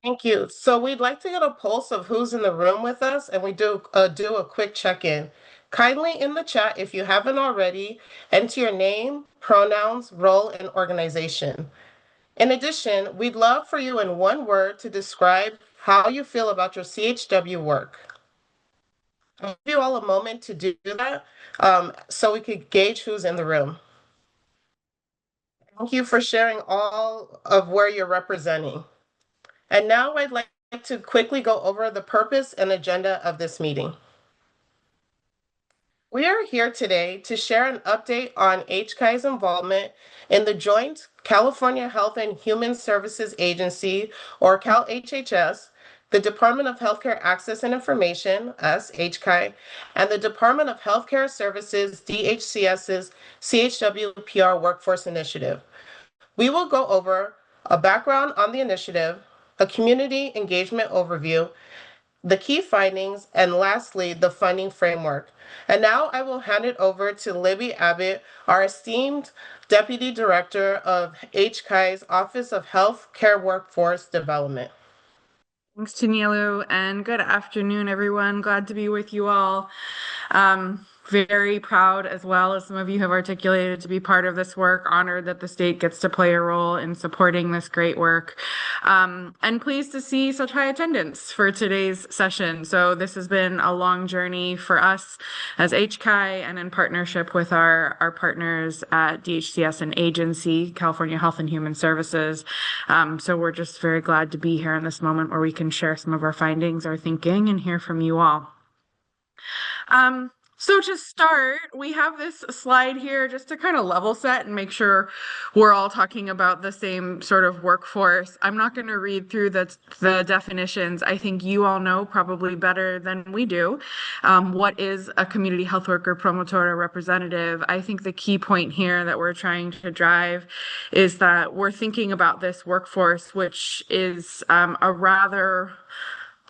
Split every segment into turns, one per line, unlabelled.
Thank you. So we'd like to get a pulse of who's in the room with us, and we do a quick check-in. Kindly in the chat, if you haven't already, enter your name, pronouns, role, and organization. In addition, we'd love for you in one word to describe how you feel about your CHW work. I'll give you all a moment to do that, so we could gauge who's in the room. Thank you for sharing all of where you're representing. And now I'd like to quickly go over the purpose and agenda of this meeting. We are here today to share an update on HCAI's involvement in the joint California Health and Human Services Agency, or CalHHS, the Department of Healthcare Access and Information, us, HCAI, and the Department of Healthcare Services, DHCS's CHWPR Workforce Initiative. We will go over a background on the initiative, a community engagement overview, the key findings, and lastly, the funding framework. And now I will hand it over to Libby Abbott, our esteemed Deputy Director of HCAI's Office of Health Care Workforce Development.
Thanks, Tanielu, and good afternoon, everyone. Glad to be with you all. Very proud, as well as some of you have articulated, to be part of this work. Honored that the state gets to play a role in supporting this great work. And pleased to see such high attendance for today's session. So this has been a long journey for us as HCAI and in partnership with our partners at DHCS and agency, California Health and Human Services. So we're just very glad to be here in this moment where we can share some of our findings, our thinking, and hear from you all. So to start, we have this slide here just to kind of level set and make sure we're all talking about the same sort of workforce. I'm not going to read through the definitions. I think you all know probably better than we do what is a community health worker, promotor, or representative. I think the key point here that we're trying to drive is that we're thinking about this workforce, which is a rather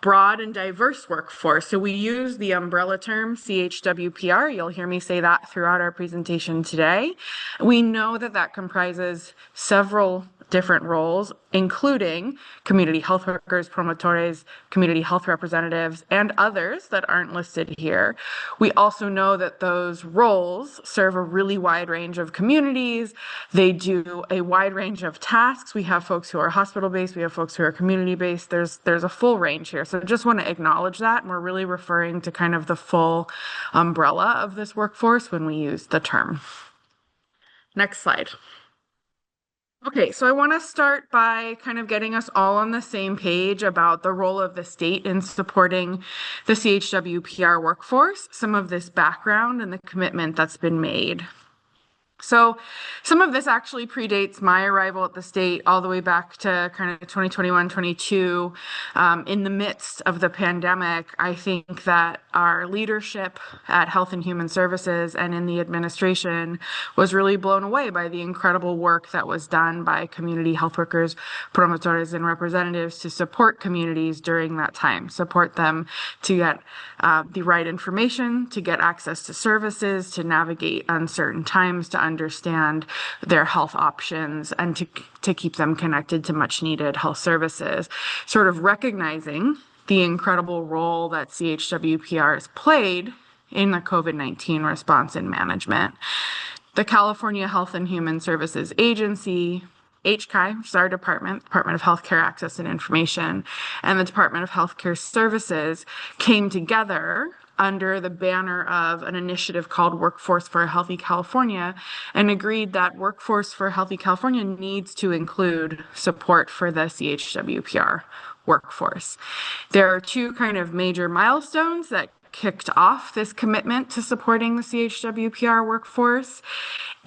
broad and diverse workforce. So we use the umbrella term CHWPR. You'll hear me say that throughout our presentation today. We know that that comprises several different roles, including community health workers, promotores, community health representatives, and others that aren't listed here. We also know that those roles serve a really wide range of communities. They do a wide range of tasks. We have folks who are hospital-based, we have folks who are community-based. There's a full range here. So just want to acknowledge that. And we're really referring to kind of the full umbrella of this workforce when we use the term. Next slide. Okay, so I want to start by kind of getting us all on the same page about the role of the state in supporting the CHWPR workforce, some of this background and the commitment that's been made. So some of this actually predates my arrival at the state all the way back to kind of 2021, 22. In the midst of the pandemic, I think that our leadership at Health and Human Services and in the administration was really blown away by the incredible work that was done by community health workers, promotores, and representatives to support communities during that time, support them to get the right information, to get access to services, to navigate uncertain times, to understand their health options, and to keep them connected to much needed health services, sort of recognizing the incredible role that CHWPR has played in the COVID-19 response and management. The California Health and Human Services Agency, HCAI, which is our Department of Healthcare Access and Information, and the Department of Healthcare Services came together under the banner of an initiative called Workforce for a Healthy California, and agreed that Workforce for a Healthy California needs to include support for the CHWPR workforce. There are two kind of major milestones that kicked off this commitment to supporting the CHWPR workforce.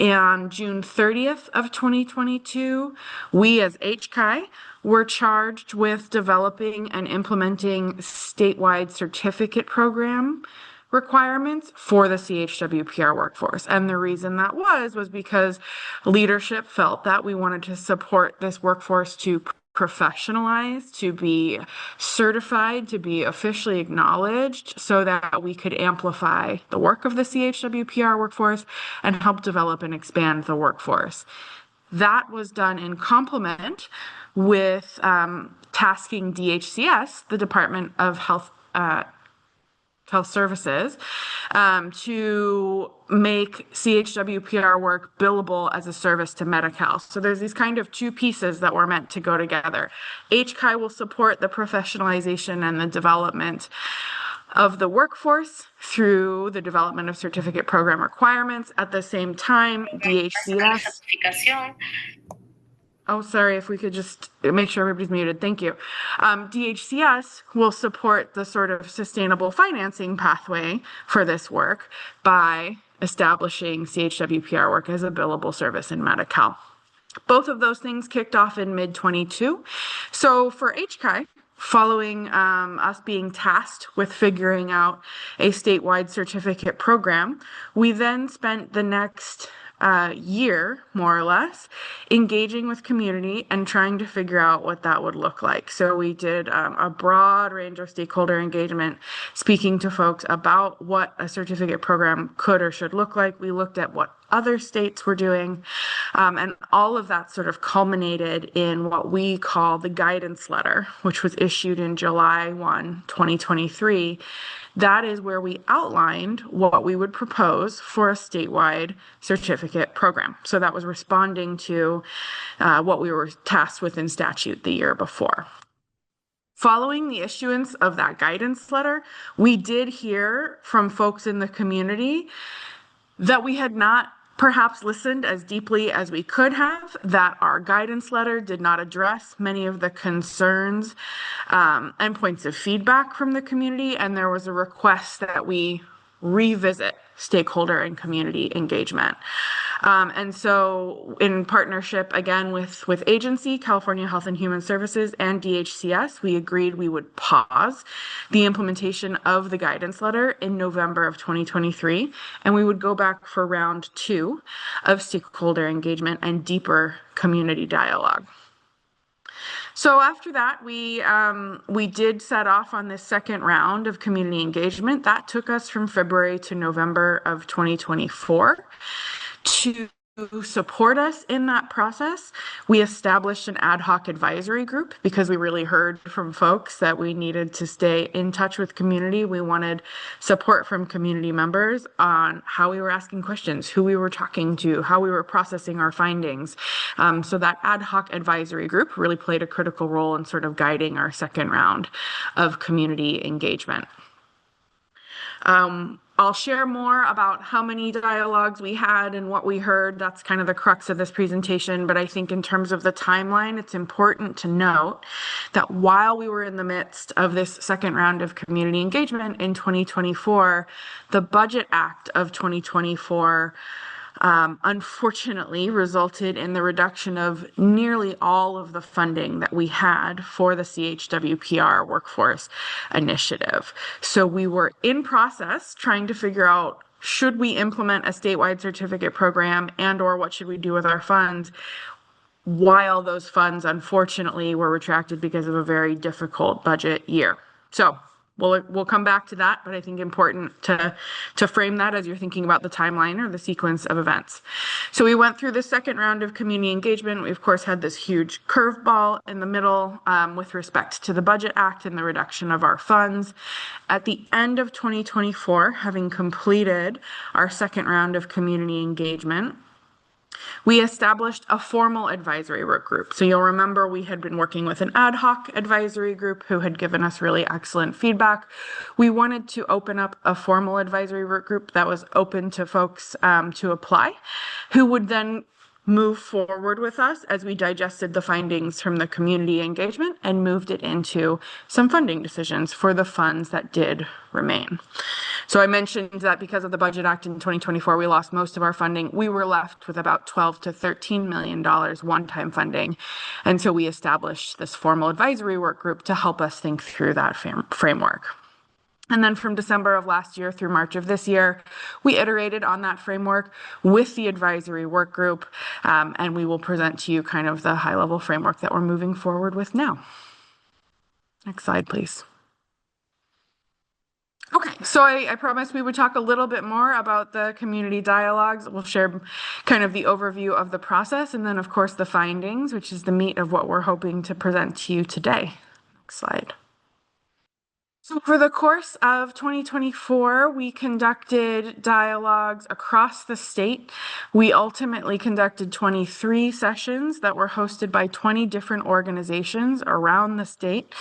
On June 30th of 2022, we as HCAI were charged with developing and implementing statewide certificate program requirements for the CHWPR workforce. And the reason that was because leadership felt that we wanted to support this workforce to professionalized, to be certified, to be officially acknowledged, so that we could amplify the work of the CHWPR workforce and help develop and expand the workforce. that was done in complement with tasking DHCS, the Department of Health Services, to make CHWPR work billable as a service to Medi-Cal. So there's these kind of two pieces that were meant to go together. HCAI will support the professionalization and the development of the workforce through the development of certificate program requirements. At the same time, DHCS. Oh, sorry, if we could just make sure everybody's muted. Thank you. DHCS will support the sort of sustainable financing pathway for this work by establishing CHWPR work as a billable service in Medi-Cal. Both of those things kicked off in mid-22. So for HCAI, following us being tasked with figuring out a statewide certificate program, we then spent the next year, more or less, engaging with community and trying to figure out what that would look like. So we did a broad range of stakeholder engagement, speaking to folks about what a certificate program could or should look like. We looked at what other states were doing, and all of that sort of culminated in what we call the guidance letter, which was issued in July 1, 2023. That is where we outlined what we would propose for a statewide certificate program. So that was responding to what we were tasked with in statute the year before. Following the issuance of that guidance letter, we did hear from folks in the community that we had not perhaps listened as deeply as we could have, that our guidance letter did not address many of the concerns and points of feedback from the community, and there was a request that we revisit stakeholder and community engagement. And so in partnership, again, with agency, California Health and Human Services, and DHCS, we agreed we would pause the implementation of the guidance letter in November of 2023, and we would go back for round 2 of stakeholder engagement and deeper community dialogue. So after that, we did set off on this second round of community engagement. That took us from February to November of 2024. To support us in that process, we established an ad hoc advisory group because we really heard from folks that we needed to stay in touch with community. We wanted support from community members on how we were asking questions, who we were talking to, how we were processing our findings. So that ad hoc advisory group really played a critical role in sort of guiding our second round of community engagement. I'll share more about how many dialogues we had and what we heard. That's kind of the crux of this presentation. But I think in terms of the timeline, it's important to note that while we were in the midst of this second round of community engagement in 2024, the Budget Act of 2024 unfortunately resulted in the reduction of nearly all of the funding that we had for the CHWPR workforce initiative. So we were in process trying to figure out, should we implement a statewide certificate program, and or what should we do with our funds, while those funds unfortunately were retracted because of a very difficult budget year. So we'll come back to that, but I think important to frame that as you're thinking about the timeline or the sequence of events. So we went through the second round of community engagement. We, of course, had this huge curveball in the middle with respect to the Budget Act and the reduction of our funds. At the end of 2024, having completed our second round of community engagement, we established a formal advisory work group. So you'll remember we had been working with an ad hoc advisory group who had given us really excellent feedback. We wanted to open up a formal advisory work group that was open to folks to apply, who would then move forward with us as we digested the findings from the community engagement and moved it into some funding decisions for the funds that did remain. So I mentioned that because of the Budget Act in 2024, we lost most of our funding. We were left with about $12 to $13 million one-time funding. And so we established this formal advisory work group to help us think through that framework. And then from December of last year through March of this year, we iterated on that framework with the advisory work group, and we will present to you kind of the high-level framework that we're moving forward with now. Next slide, please. Okay, So I promised we would talk a little bit more about the community dialogues. We'll share kind of the overview of the process and then, of course, the findings, which is the meat of what we're hoping to present to you today. Next slide. So for the course of 2024, we conducted dialogues across the state. We ultimately conducted 23 sessions that were hosted by 20 different organizations around the state.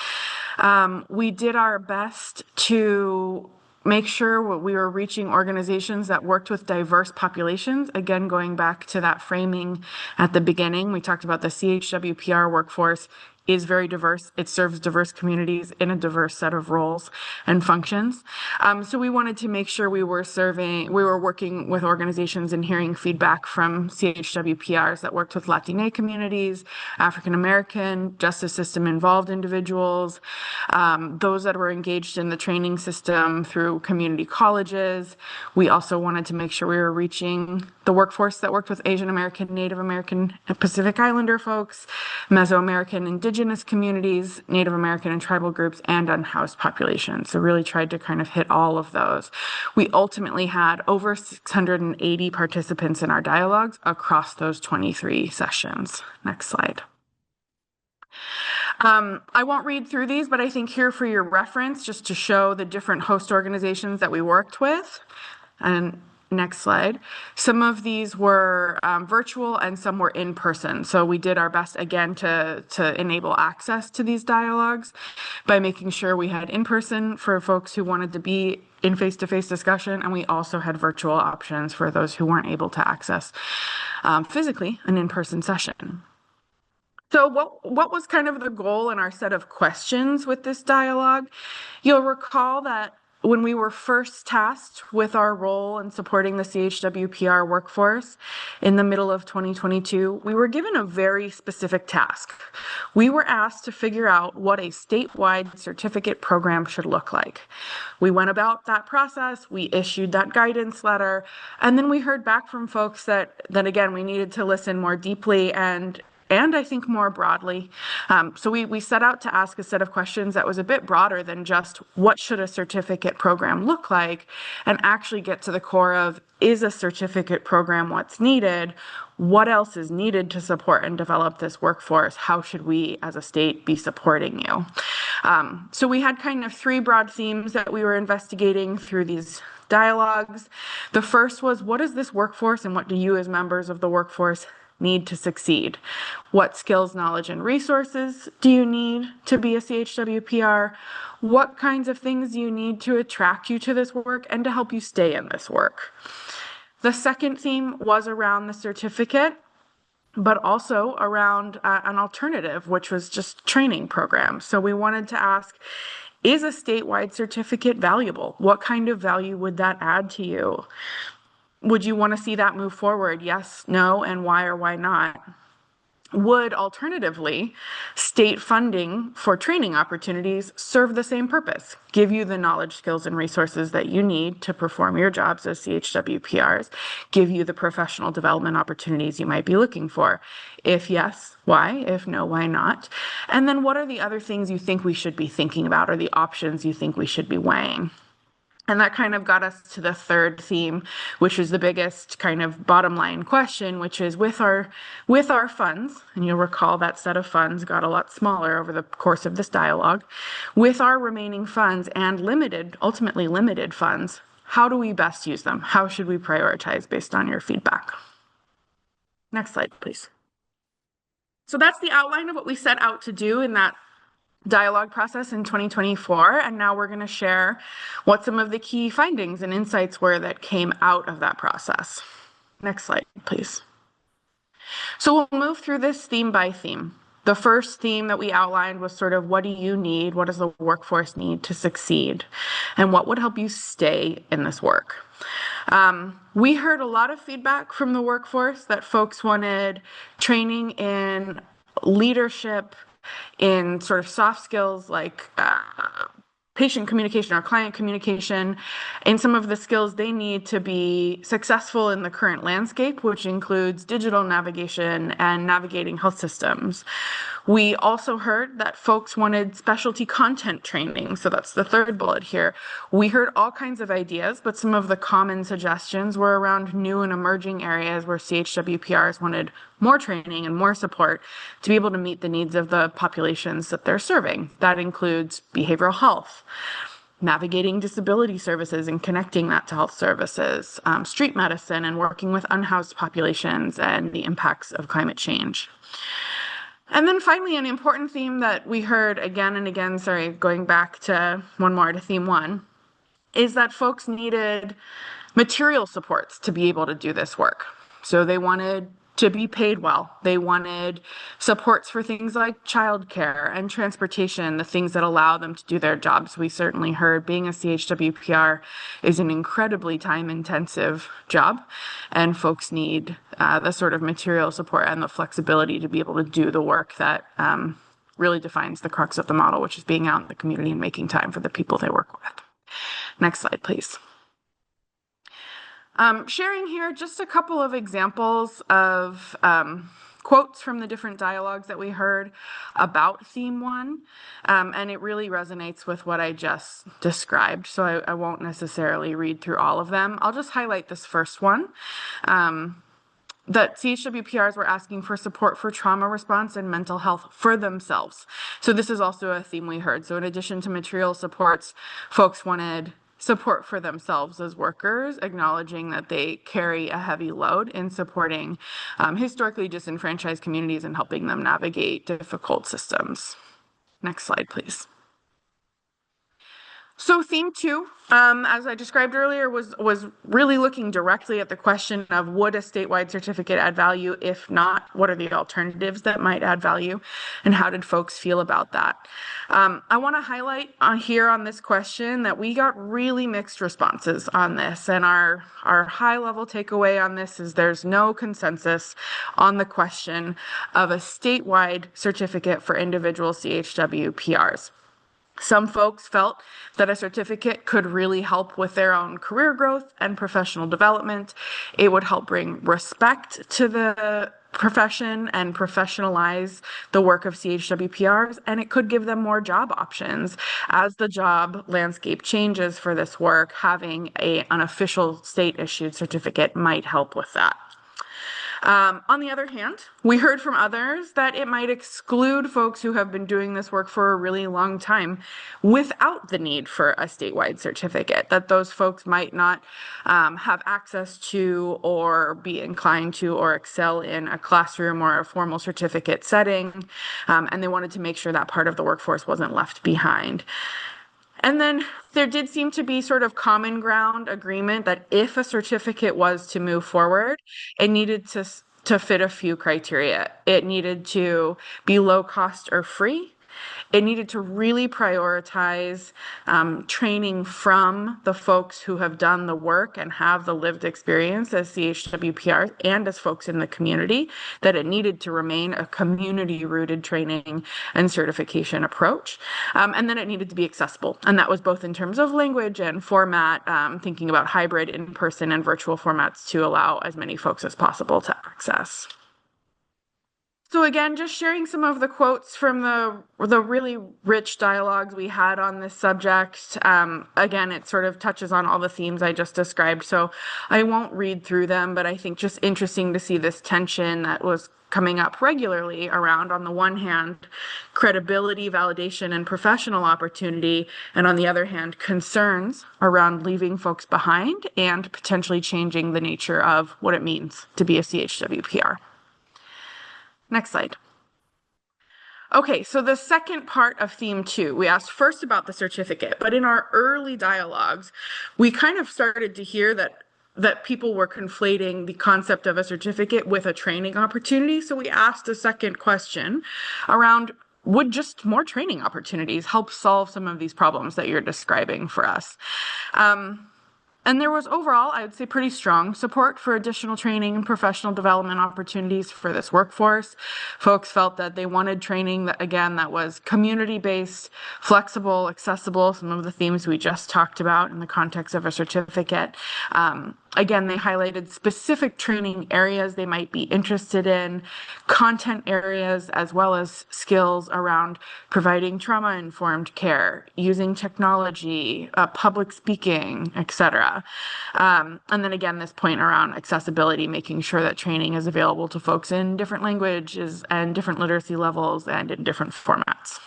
We did our best to make sure we were reaching organizations that worked with diverse populations. Again, going back to that framing at the beginning, we talked about the CHWPR workforce is very diverse. It serves diverse communities in a diverse set of roles and functions. So we wanted to make sure we were working with organizations and hearing feedback from CHWPRs that worked with Latina communities, African American, justice system involved individuals, those that were engaged in the training system through community colleges. We also wanted to make sure we were reaching the workforce that worked with Asian American, Native American, and Pacific Islander folks, Mesoamerican, Indigenous communities, Native American and tribal groups, and unhoused populations. So really tried to kind of hit all of those. We ultimately had over 680 participants in our dialogues across those 23 sessions. Next slide. I won't read through these, but I think here for your reference, just to show the different host organizations that we worked with. And next slide. Some of these were virtual and some were in person. So we did our best again to enable access to these dialogues by making sure we had in person for folks who wanted to be in face-to-face discussion, and we also had virtual options for those who weren't able to access physically an in-person session. So what was kind of the goal in our set of questions with this dialogue? You'll recall that when we were first tasked with our role in supporting the CHWPR workforce in the middle of 2022, we were given a very specific task. We were asked to figure out what a statewide certificate program should look like. We went about that process, we issued that guidance letter, and then we heard back from folks that again, we needed to listen more deeply and I think more broadly. So we set out to ask a set of questions that was a bit broader than just what should a certificate program look like, and actually get to the core of, is a certificate program what's needed? What else is needed to support and develop this workforce? How should we as a state be supporting you? So we had kind of three broad themes that we were investigating through these dialogues. The first was, what is this workforce and what do you as members of the workforce need to succeed? What skills, knowledge, and resources do you need to be a CHWPR? What kinds of things do you need to attract you to this work and to help you stay in this work? The second theme was around the certificate, but also around an alternative, which was just training programs. So we wanted to ask, is a statewide certificate valuable? What kind of value would that add to you? Would you want to see that move forward? Yes, no, and why or why not? Would alternatively state funding for training opportunities serve the same purpose? Give you the knowledge, skills, and resources that you need to perform your jobs as CHWPRs, give you the professional development opportunities you might be looking for. If yes, why? If no, why not? And then what are the other things you think we should be thinking about, or the options you think we should be weighing? And that kind of got us to the third theme, which is the biggest kind of bottom line question, which is with our funds, and you'll recall that set of funds got a lot smaller over the course of this dialogue. With our remaining funds and ultimately limited funds, how do we best use them? How should we prioritize based on your feedback? Next slide, please. So that's the outline of what we set out to do in that dialogue process in 2024, and now we're going to share what some of the key findings and insights were that came out of that process. Next slide, please. So we'll move through this theme by theme. The first theme that we outlined was sort of, what do you need? What does the workforce need to succeed? And what would help you stay in this work? We heard a lot of feedback from the workforce that folks wanted training in leadership, in sort of soft skills like patient communication or client communication, and some of the skills they need to be successful in the current landscape, which includes digital navigation and navigating health systems. We also heard that folks wanted specialty content training. So that's the third bullet here. We heard all kinds of ideas, but some of the common suggestions were around new and emerging areas where CHWPRs wanted more training and more support to be able to meet the needs of the populations that they're serving. That includes behavioral health, navigating disability services and connecting that to health services, street medicine, and working with unhoused populations and the impacts of climate change. And then finally, an important theme that we heard again and again, going back to one more to theme one, is that folks needed material supports to be able to do this work. So they wanted to be paid well. They wanted supports for things like childcare and transportation, the things that allow them to do their jobs. We certainly heard being a CHWPR is an incredibly time-intensive job, and folks need the sort of material support and the flexibility to be able to do the work that really defines the crux of the model, which is being out in the community and making time for the people they work with. Next slide, please. Sharing here just a couple of examples of quotes from the different dialogues that we heard about theme one, and it really resonates with what I just described, so I won't necessarily read through all of them. I'll just highlight this first one. That CHWPRs were asking for support for trauma response and mental health for themselves. So this is also a theme we heard. So in addition to material supports, folks wanted support for themselves as workers, acknowledging that they carry a heavy load in supporting historically disenfranchised communities and helping them navigate difficult systems. Next slide, please. So theme two, as I described earlier, was really looking directly at the question of would a statewide certificate add value? If not, what are the alternatives that might add value? And how did folks feel about that? I want to highlight here on this question that we got really mixed responses on this. And our high-level takeaway on this is there's no consensus on the question of a statewide certificate for individual CHWPRs. Some folks felt that a certificate could really help with their own career growth and professional development. It would help bring respect to the profession and professionalize the work of CHWPRs, and it could give them more job options. As the job landscape changes for this work, having an unofficial state-issued certificate might help with that. On the other hand, we heard from others that it might exclude folks who have been doing this work for a really long time without the need for a statewide certificate, that those folks might not have access to or be inclined to or excel in a classroom or a formal certificate setting, and they wanted to make sure that part of the workforce wasn't left behind. And then there did seem to be sort of common ground agreement that if a certificate was to move forward, it needed to fit a few criteria. It needed to be low cost or free. It needed to really prioritize training from the folks who have done the work and have the lived experience as CHWPR and as folks in the community, that it needed to remain a community-rooted training and certification approach. And then it needed to be accessible. And that was both in terms of language and format, thinking about hybrid, in-person, and virtual formats to allow as many folks as possible to access. So again, just sharing some of the quotes from the really rich dialogues we had on this subject. Again, it sort of touches on all the themes I just described, so I won't read through them, but I think just interesting to see this tension that was coming up regularly around, on the one hand, credibility, validation, and professional opportunity, and on the other hand, concerns around leaving folks behind and potentially changing the nature of what it means to be a CHWPR. Next slide. Okay, so the second part of theme two, we asked first about the certificate, but in our early dialogues, we kind of started to hear that people were conflating the concept of a certificate with a training opportunity. So we asked a second question around, would just more training opportunities help solve some of these problems that you're describing for us? And there was overall, I would say, pretty strong support for additional training and professional development opportunities for this workforce. Folks felt that they wanted training that, again, that was community-based, flexible, accessible, some of the themes we just talked about in the context of a certificate. Again, they highlighted specific training areas they might be interested in, content areas, as well as skills around providing trauma-informed care, using technology, public speaking, etc. And then again, this point around accessibility, making sure that training is available to folks in different languages and different literacy levels and in different formats.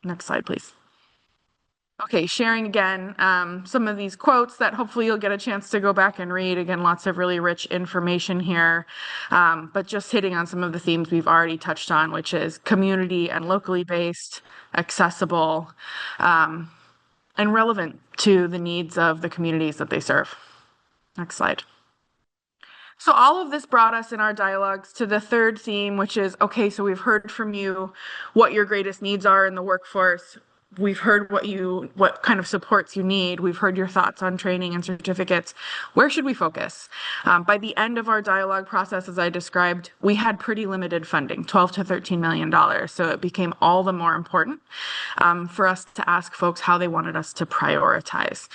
Next slide, please. Okay, sharing again some of these quotes that hopefully you'll get a chance to go back and read. Again, lots of really rich information here, but just hitting on some of the themes we've already touched on, which is community and locally based, accessible, and relevant to the needs of the communities that they serve. Next slide. So all of this brought us in our dialogues to the third theme, which is, okay, so we've heard from you what your greatest needs are in the workforce. We've heard what kind of supports you need. We've heard your thoughts on training and certificates. Where should we focus? By the end of our dialogue process, as I described, we had pretty limited funding, $12 to $13 million. So it became all the more important for us to ask folks how they wanted us to prioritize.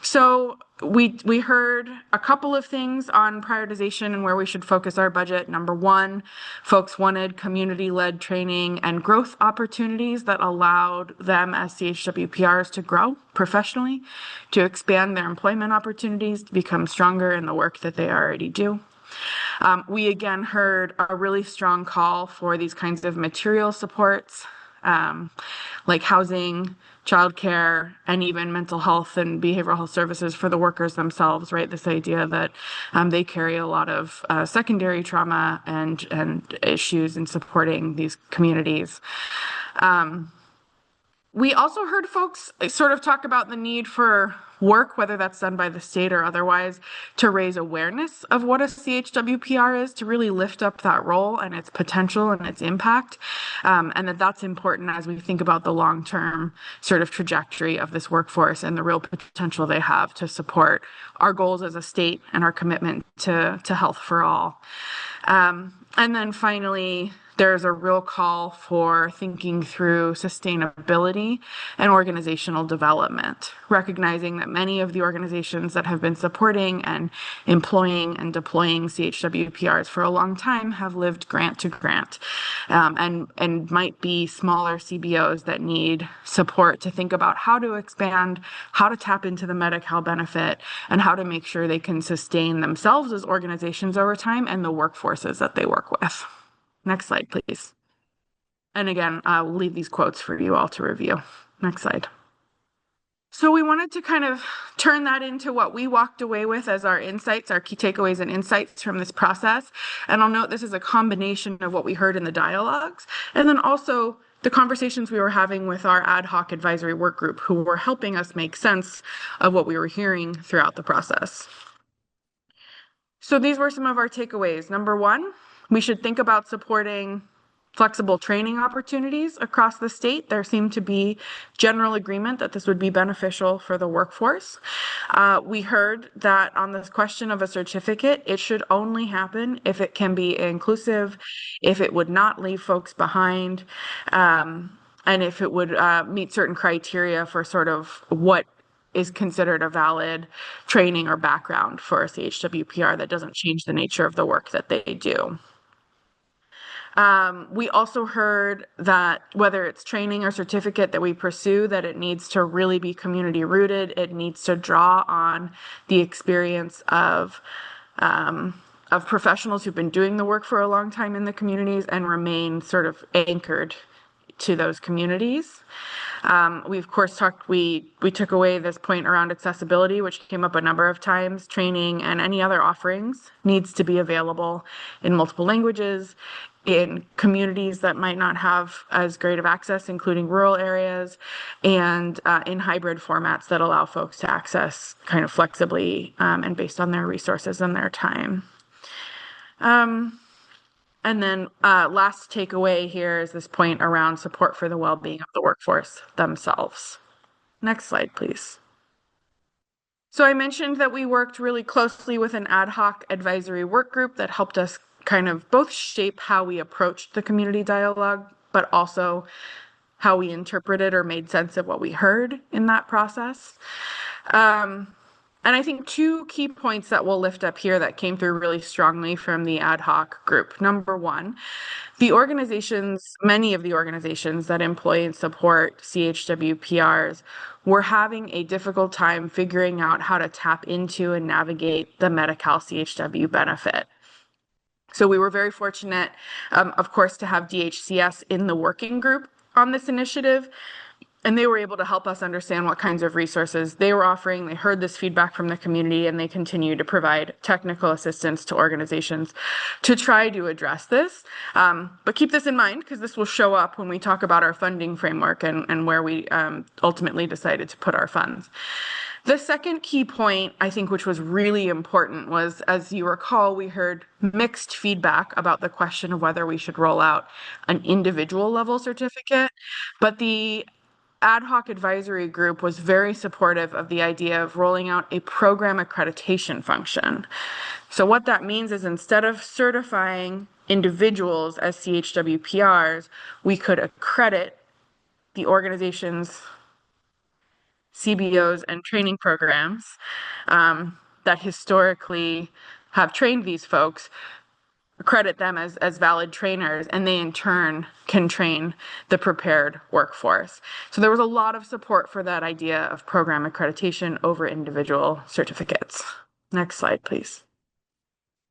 So we heard a couple of things on prioritization and where we should focus our budget. Number one, folks wanted community-led training and growth opportunities that allowed them as CHWPRs to grow professionally, to expand their employment opportunities, to become stronger in the work that they already do. We again heard a really strong call for these kinds of material supports, like housing, childcare, and even mental health and behavioral health services for the workers themselves, right? This idea that they carry a lot of secondary trauma and issues in supporting these communities. We also heard folks sort of talk about the need for work, whether that's done by the state or otherwise, to raise awareness of what a CHWPR is, to really lift up that role and its potential and its impact, and that's important as we think about the long-term sort of trajectory of this workforce and the real potential they have to support our goals as a state and our commitment to health for all. And then finally, there's a real call for thinking through sustainability and organizational development, recognizing that many of the organizations that have been supporting and employing and deploying CHWPRs for a long time have lived grant to grant, and might be smaller CBOs that need support to think about how to expand, how to tap into the Medi-Cal benefit, and how to make sure they can sustain themselves as organizations over time and the workforces that they work with. Next slide, please. And again, I'll leave these quotes for you all to review. Next slide. So we wanted to kind of turn that into what we walked away with as our insights, our key takeaways and insights from this process. And I'll note this is a combination of what we heard in the dialogues, and then also the conversations we were having with our ad hoc advisory work group, who were helping us make sense of what we were hearing throughout the process. So these were some of our takeaways. Number one, we should think about supporting flexible training opportunities across the state. There seemed to be general agreement that this would be beneficial for the workforce. We heard that on this question of a certificate, it should only happen if it can be inclusive, if it would not leave folks behind, and if it would meet certain criteria for sort of what is considered a valid training or background for a CHWPR that doesn't change the nature of the work that they do. We also heard that whether it's training or certificate that we pursue, that it needs to really be community rooted. It needs to draw on the experience of professionals who've been doing the work for a long time in the communities and remain sort of anchored to those communities. We of course we took away this point around accessibility, which came up a number of times. Training and any other offerings needs to be available in multiple languages, in communities that might not have as great of access, including rural areas, and in hybrid formats that allow folks to access kind of flexibly and based on their resources and their time. And then last takeaway here is this point around support for the well-being of the workforce themselves. Next slide, please. So I mentioned that we worked really closely with an ad hoc advisory work group that helped us kind of both shape how we approached the community dialogue, but also how we interpreted or made sense of what we heard in that process. And I think two key points that we'll lift up here that came through really strongly from the ad hoc group. Number one, many of the organizations that employ and support CHWPRs were having a difficult time figuring out how to tap into and navigate the Medi-Cal CHW benefit. So we were very fortunate, of course, to have DHCS in the working group on this initiative. And they were able to help us understand what kinds of resources they were offering. They heard this feedback from the community, and they continue to provide technical assistance to organizations to try to address this. But keep this in mind, because this will show up when we talk about our funding framework and where we ultimately decided to put our funds. The second key point, I think, which was really important was, as you recall, we heard mixed feedback about the question of whether we should roll out an individual level certificate, but the ad hoc advisory group was very supportive of the idea of rolling out a program accreditation function. So what that means is instead of certifying individuals as CHWPRs, we could accredit the organization's CBOs and training programs that historically have trained these folks, credit them as valid trainers, and they in turn can train the prepared workforce. So there was a lot of support for that idea of program accreditation over individual certificates. Next slide, please.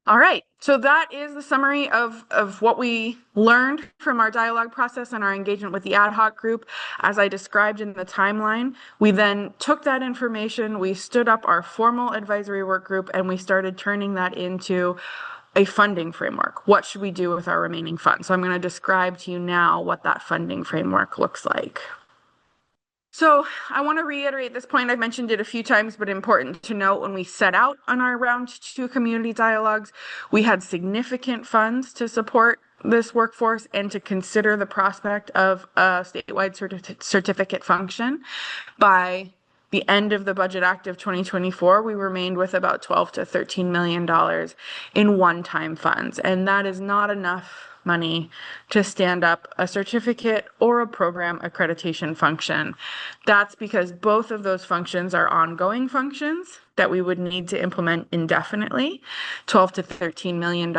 All right, so that is the summary of what we learned from our dialogue process and our engagement with the ad hoc group. As I described in the timeline, we then took that information, we stood up our formal advisory work group, and we started turning that into a funding framework. What should we do with our remaining funds? So I'm going to describe to you now what that funding framework looks like. So I want to reiterate this point. I've mentioned it a few times, but important to note, when we set out on our round 2 community dialogues, we had significant funds to support this workforce and to consider the prospect of a statewide certificate function. By the end of the Budget Act of 2024, we remained with about $12 to $13 million in one-time funds, and that is not enough money to stand up a certificate or a program accreditation function. That's because both of those functions are ongoing functions that we would need to implement indefinitely. $12 to $13 million,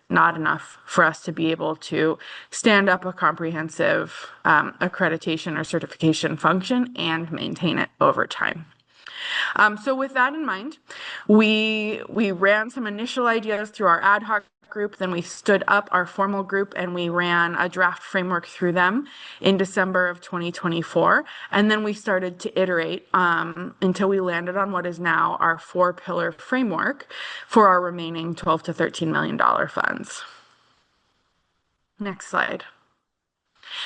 not enough for us to be able to stand up a comprehensive accreditation or certification function and maintain it over time. So with that in mind, we ran some initial ideas through our ad hoc group, then we stood up our formal group and we ran a draft framework through them in December of 2024. And then we started to iterate until we landed on what is now our 4-pillar framework for our remaining $12 to $13 million funds. Next slide.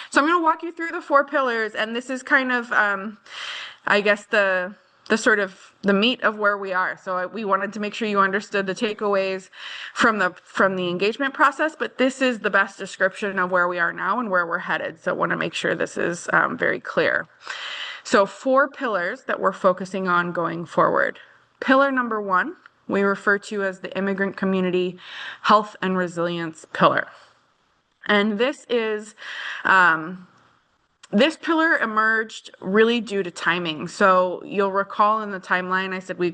So I'm going to walk you through the 4 pillars, and this is kind of, I guess, the sort of the meat of where we are. So we wanted to make sure you understood the takeaways from the engagement process, but this is the best description of where we are now and where we're headed. So I want to make sure this is very clear. So 4 pillars that we're focusing on going forward. Pillar number 1, we refer to as the immigrant community health and resilience pillar. And this is, this pillar emerged really due to timing. So you'll recall in the timeline, I said we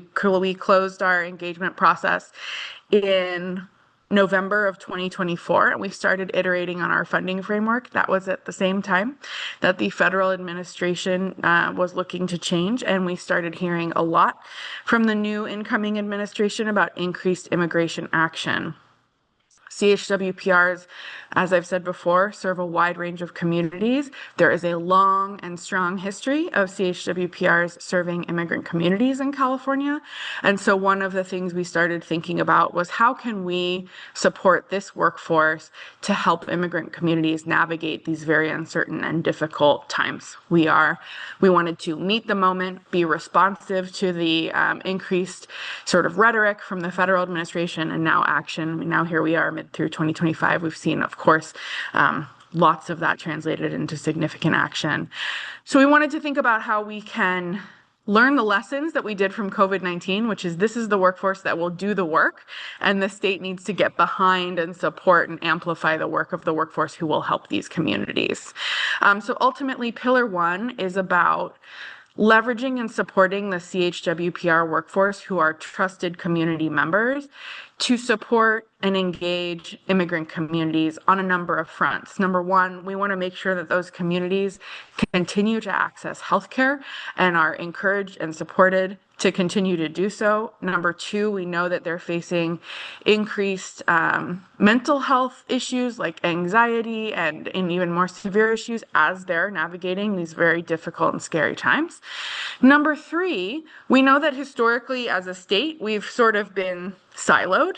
closed our engagement process in November of 2024, and we started iterating on our funding framework. That was at the same time that the federal administration was looking to change, and we started hearing a lot from the new incoming administration about increased immigration action. CHWPRs, as I've said before, serve a wide range of communities. There is a long and strong history of CHWPRs serving immigrant communities in California. And so one of the things we started thinking about was how can we support this workforce to help immigrant communities navigate these very uncertain and difficult times. We wanted to meet the moment, be responsive to the increased sort of rhetoric from the federal administration and now action. Now here we are mid through 2025. We've seen, of course, lots of that translated into significant action. So we wanted to think about how we can learn the lessons that we did from COVID-19, which is this is the workforce that will do the work, and the state needs to get behind and support and amplify the work of the workforce who will help these communities. So ultimately, Pillar 1 is about leveraging and supporting the CHWPR workforce who are trusted community members to support and engage immigrant communities on a number of fronts. Number one, we want to make sure that those communities continue to access healthcare and are encouraged and supported to continue to do so. Number two, we know that they're facing increased mental health issues like anxiety and even more severe issues as they're navigating these very difficult and scary times. Number three, we know that historically as a state, we've sort of been siloed.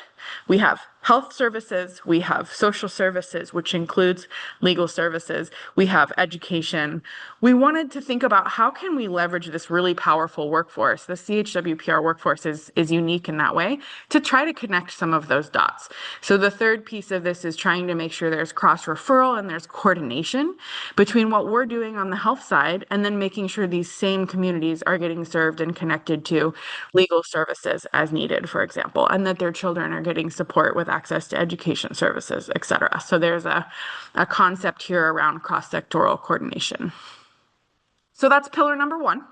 We have health services, we have social services, which includes legal services, we have education. We wanted to think about how can we leverage this really powerful workforce. The CHWPR workforce is unique in that way to try to connect some of those dots. So the third piece of this is trying to make sure there's cross-referral and there's coordination between what we're doing on the health side and then making sure these same communities are getting served and connected to legal services as needed, for example, and that their children are getting support with access to education services, et cetera. So there's a concept here around cross-sectoral coordination. So that's pillar number one.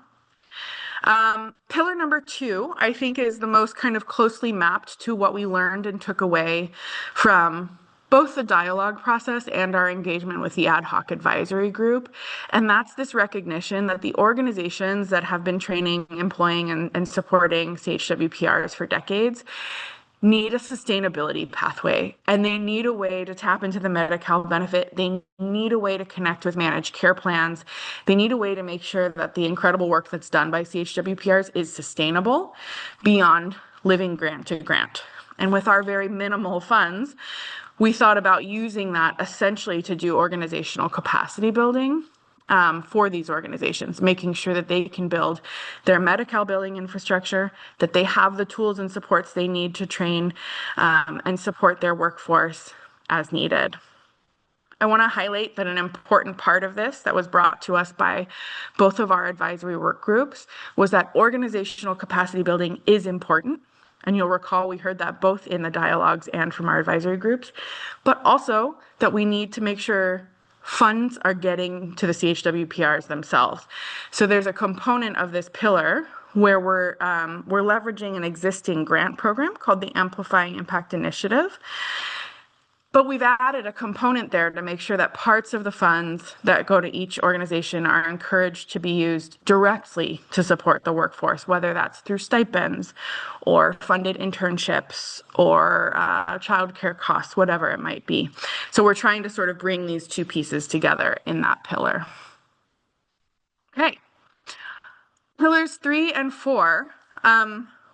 Pillar number two, I think, is the most kind of closely mapped to what we learned and took away from both the dialogue process and our engagement with the ad hoc advisory group. And that's this recognition that the organizations that have been training, employing, and supporting CHWPRs for decades need a sustainability pathway, and they need a way to tap into the Medi-Cal benefit. They need a way to connect with managed care plans. They need a way to make sure that the incredible work that's done by CHWPRs is sustainable beyond living grant to grant. And with our very minimal funds, we thought about using that essentially to do organizational capacity building for these organizations, making sure that they can build their Medi-Cal billing infrastructure, that they have the tools and supports they need to train and support their workforce as needed. I want to highlight that an important part of this that was brought to us by both of our advisory work groups was that organizational capacity building is important. And you'll recall we heard that both in the dialogues and from our advisory groups, but also that we need to make sure funds are getting to the CHWPRs themselves. So there's a component of this pillar where we're leveraging an existing grant program called the Amplifying Impact Initiative. But we've added a component there to make sure that parts of the funds that go to each organization are encouraged to be used directly to support the workforce, whether that's through stipends or funded internships or childcare costs, whatever it might be. So we're trying to sort of bring these two pieces together in that pillar. Okay. Pillars 3 and 4.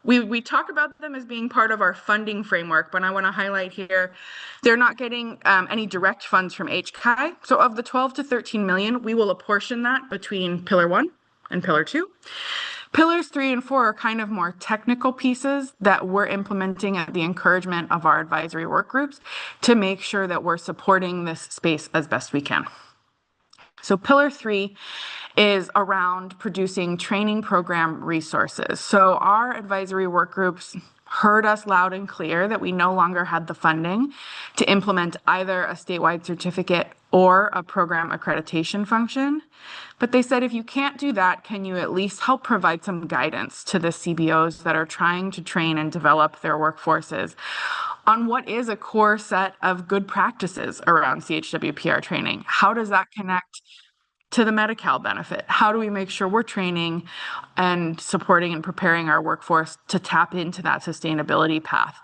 We talk about them as being part of our funding framework, but I want to highlight here, they're not getting any direct funds from HCAI. So of the 12 to 13 million, we will apportion that between Pillar 1 and Pillar 2. Pillars 3 and 4 are kind of more technical pieces that we're implementing at the encouragement of our advisory work groups to make sure that we're supporting this space as best we can. So Pillar 3 is around producing training program resources. So our advisory work groups heard us loud and clear that we no longer had the funding to implement either a statewide certificate or a program accreditation function. But they said, if you can't do that, can you at least help provide some guidance to the CBOs that are trying to train and develop their workforces on what is a core set of good practices around CHWPR training? How does that connect to the Medi-Cal benefit? How do we make sure we're training and supporting and preparing our workforce to tap into that sustainability path?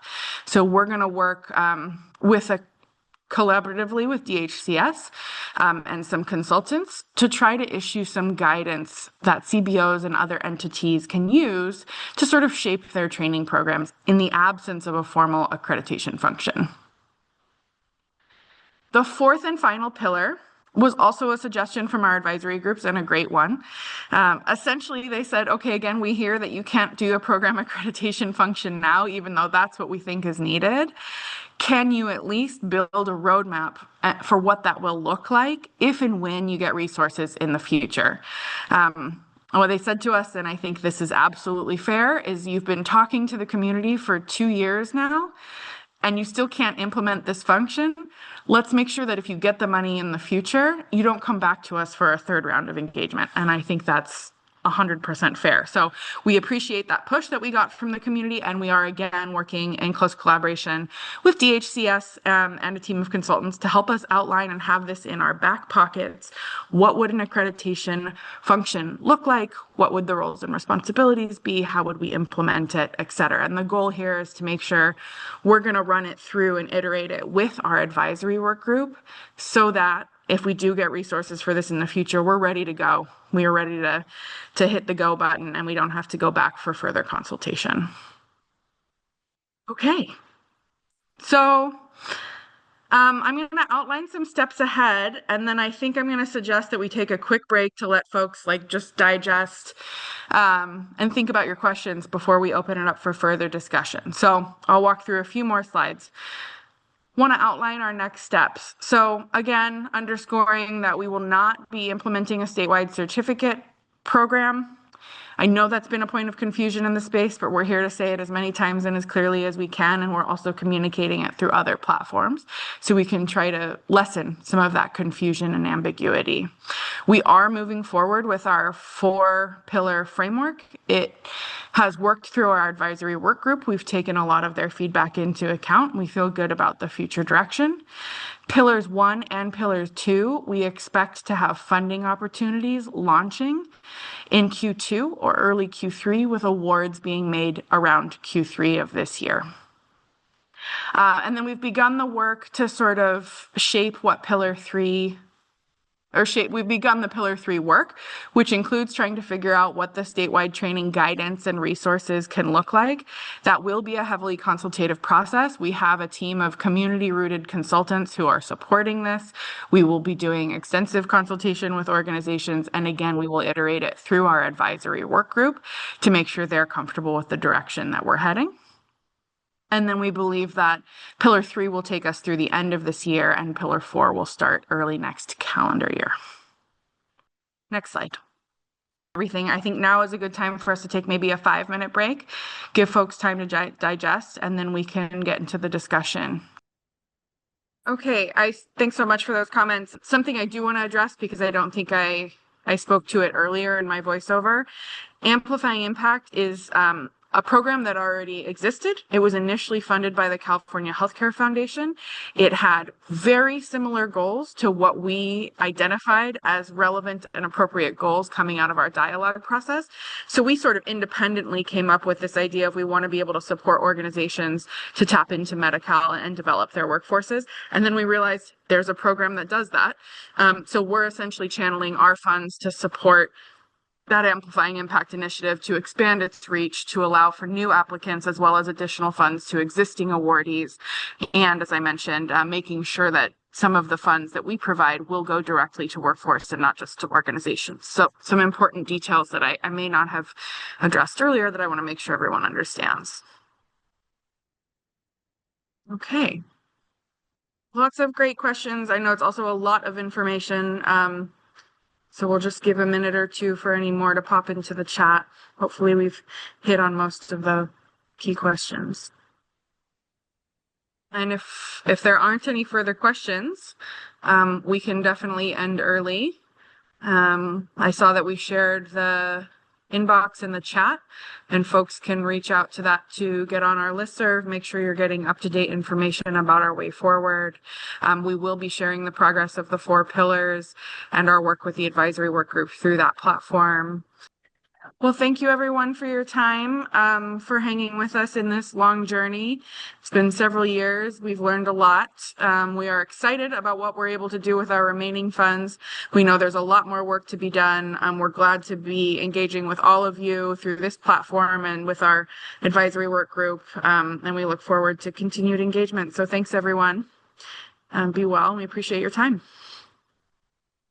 So we're going to work collaboratively with DHCS and some consultants to try to issue some guidance that CBOs and other entities can use to sort of shape their training programs in the absence of a formal accreditation function. The fourth and final pillar was also a suggestion from our advisory groups and a great one. Essentially, they said, okay, again, we hear that you can't do a program accreditation function now, even though that's what we think is needed. Can you at least build a roadmap for what that will look like if and when you get resources in the future? what they said to us, and I think this is absolutely fair, is you've been talking to the community for 2 years now, and you still can't implement this function. Let's make sure that if you get the money in the future, you don't come back to us for a third round of engagement. And I think that's 100% fair. So we appreciate that push that we got from the community, and we are again working in close collaboration with DHCS and a team of consultants to help us outline and have this in our back pockets. What would an accreditation function look like? What would the roles and responsibilities be? How would we implement it, et cetera? And the goal here is to make sure we're going to run it through and iterate it with our advisory work group so that if we do get resources for this in the future, we're ready to go. We are ready to hit the go button, and we don't have to go back for further consultation. Okay. So I'm going to outline some steps ahead, and then I think I'm going to suggest that we take a quick break to let folks just digest and think about your questions before we open it up for further discussion. So I'll walk through a few more slides. Want to outline our next steps. So again, underscoring that we will not be implementing a statewide certificate program. I know that's been a point of confusion in the space, but we're here to say it as many times and as clearly as we can, and we're also communicating it through other platforms so we can try to lessen some of that confusion and ambiguity. We are moving forward with our 4-pillar framework. It has worked through our advisory work group. We've taken a lot of their feedback into account. We feel good about the future direction. Pillars 1 and Pillars 2, we expect to have funding opportunities launching in Q2 or early Q3, with awards being made around Q3 of this year. And then we've begun the work to sort of shape what Pillar 3 we've begun the Pillar 3 work, which includes trying to figure out what the statewide training guidance and resources can look like. That will be a heavily consultative process. We have a team of community-rooted consultants who are supporting this. We will be doing extensive consultation with organizations, and again, we will iterate it through our advisory work group to make sure they're comfortable with the direction that we're heading. And then we believe that Pillar 3 will take us through the end of this year, and Pillar 4 will start early next calendar year. Next slide. I think now is a good time for us to take maybe a 5-minute break, give folks time to digest, and then we can get into the discussion. Okay, thanks so much for those comments. Something I do want to address, because I don't think I spoke to it earlier in my voiceover. Amplifying Impact is a program that already existed. It was initially funded by the California Healthcare Foundation. It had very similar goals to what we identified as relevant and appropriate goals coming out of our dialogue process. So we sort of independently came up with this idea of we want to be able to support organizations to tap into Medi-Cal and develop their workforces. And then we realized there's a program that does that. So we're essentially channeling our funds to support that Amplifying Impact initiative to expand its reach to allow for new applicants as well as additional funds to existing awardees. And as I mentioned, making sure that some of the funds that we provide will go directly to workforce and not just to organizations. So some important details that I may not have addressed earlier that I want to make sure everyone understands. Okay. Lots of great questions. I know it's also a lot of information. So we'll just give a minute or two for any more to pop into the chat. Hopefully we've hit on most of the key questions. And if there aren't any further questions, we can definitely end early. I saw that we shared the inbox in the chat, and folks can reach out to that to get on our listserv, make sure you're getting up-to-date information about our way forward. We will be sharing the progress of the 4 pillars and our work with the advisory work group through that platform. Well, thank you everyone for your time, for hanging with us in this long journey. It's been several years. We've learned a lot. We are excited about what we're able to do with our remaining funds. We know there's a lot more work to be done. We're glad to be engaging with all of you through this platform and with our advisory work group. And we look forward to continued engagement. So thanks everyone. Be well. We appreciate your time.